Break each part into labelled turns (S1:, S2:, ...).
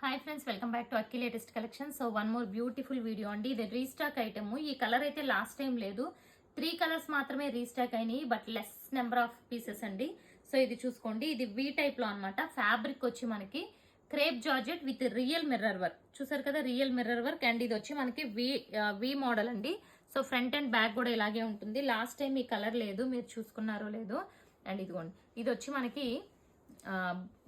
S1: Hi friends, welcome back to Akki latest collection. So one more beautiful video అండి. ఇది restock item. ఈ colour అయితే last time లేదు, 3 colours మాత్రమే రీస్టాక్ అయినాయి, but less number of pieces అండి. సో ఇది చూసుకోండి, ఇది వి టైప్ లో అనమాట. ఫ్యాబ్రిక్ వచ్చి మనకి crepe georgette with real mirror work. చూసారు కదా, రియల్ మిర్రర్ వర్క్. అండ్ ఇది వచ్చి మనకి వి మోడల్ అండి. సో ఫ్రంట్ అండ్ బ్యాక్ కూడా ఇలాగే ఉంటుంది. లాస్ట్ టైం ఈ కలర్ లేదు, మీరు చూసుకున్నారో లేదో. అండ్ ఇదిగోండి, ఇది వచ్చి మనకి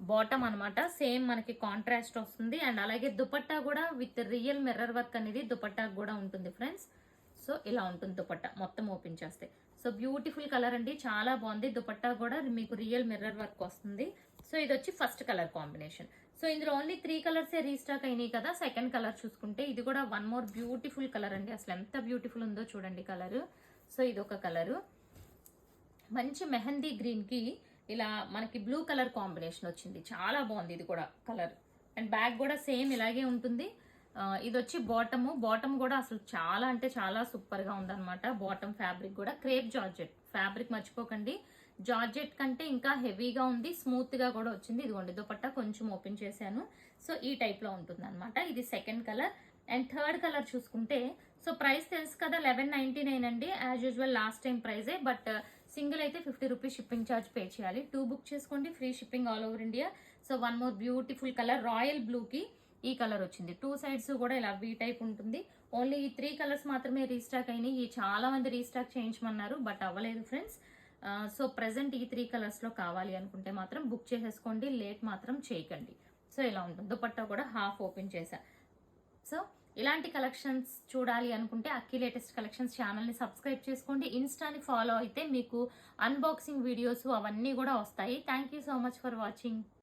S1: బాటమ్ అనమాట. సేమ్ మనకి కాంట్రాస్ట్ వస్తుంది. అండ్ అలాగే దుపట్టా కూడా విత్ రియల్ మిర్రర్ వర్క్ అనేది దుపట్టా కూడా ఉంటుంది ఫ్రెండ్స్. సో ఇలా ఉంటుంది దుపట్టా మొత్తం ఓపెన్ చేస్తే. సో బ్యూటిఫుల్ కలర్ అండి, చాలా బాగుంది. దుపట్టా కూడా మీకు రియల్ మిర్రర్ వర్క్ వస్తుంది. సో ఇది వచ్చి ఫస్ట్ కలర్ కాంబినేషన్. సో ఇందులో ఓన్లీ 3 కలర్సే రీస్టాక్ అయినాయి కదా. సెకండ్ కలర్ చూసుకుంటే ఇది కూడా వన్ మోర్ బ్యూటిఫుల్ కలర్ అండి. అసలు ఎంత బ్యూటిఫుల్ ఉందో చూడండి కలర్. సో ఇది ఒక కలరు, మంచి మెహందీ గ్రీన్ కి ఇలా మనకి బ్లూ కలర్ కాంబినేషన్ వచ్చింది. చాలా బాగుంది ఇది కూడా కలర్. అండ్ బ్యాక్ కూడా సేమ్ ఇలాగే ఉంటుంది. ఇది వచ్చి బాటమ్ కూడా అసలు చాలా అంటే చాలా సూపర్ గా ఉందన్నమాట. బాటమ్ ఫ్యాబ్రిక్ కూడా క్రేప్ జార్జెట్ ఫ్యాబ్రిక్, మర్చిపోకండి. జార్జెట్ కంటే ఇంకా హెవీగా ఉంది, స్మూత్ గా కూడా వచ్చింది. ఇదిగోండి దుపట్టా కొంచెం ఓపెన్ చేశాను. సో ఈ టైప్ లో ఉంటుంది అనమాట. ఇది second colour. And third colour చూసుకుంటే, సో ప్రైస్ తెలుసు కదా, 1199 అండి. యాజ్ యూజువల్ లాస్ట్ టైం ప్రైజే, బట్ సింగిల్ అయితే 50 రూపీస్ షిప్పింగ్ ఛార్జ్ పే చేయాలి. 2 బుక్ చేసుకోండి, free shipping all over India. So one more beautiful colour, royal blue కి ఈ కలర్ వచ్చింది. 2 సైడ్స్ కూడా ఇలా వి టైప్ ఉంటుంది. ఓన్లీ ఈ 3 కలర్స్ మాత్రమే రీస్టాక్ అయినాయి. ఈ చాలా మంది రీస్టాక్ చేయించమన్నారు, బట్ అవ్వలేదు ఫ్రెండ్స్. సో ప్రెసెంట్ ఈ 3 కలర్స్ లో కావాలి అనుకుంటే మాత్రం బుక్ చేసేసుకోండి, లేట్ మాత్రం చేయకండి. సో ఇలా ఉంటుంది. దుపట్టా కూడా హాఫ్ ఓపెన్ చేశా. సో ఇలాంటి కలెక్షన్స్ చూడాలి అనుకుంటే అక్కి లేటెస్ట్ కలెక్షన్స్ ఛానల్ ని సబ్స్క్రైబ్ చేసుకోండి. ఇన్స్టాని ఫాలో అయితే మీకు అన్బాక్సింగ్ వీడియోస్ అవన్నీ కూడా వస్తాయి. Thank you so much for watching.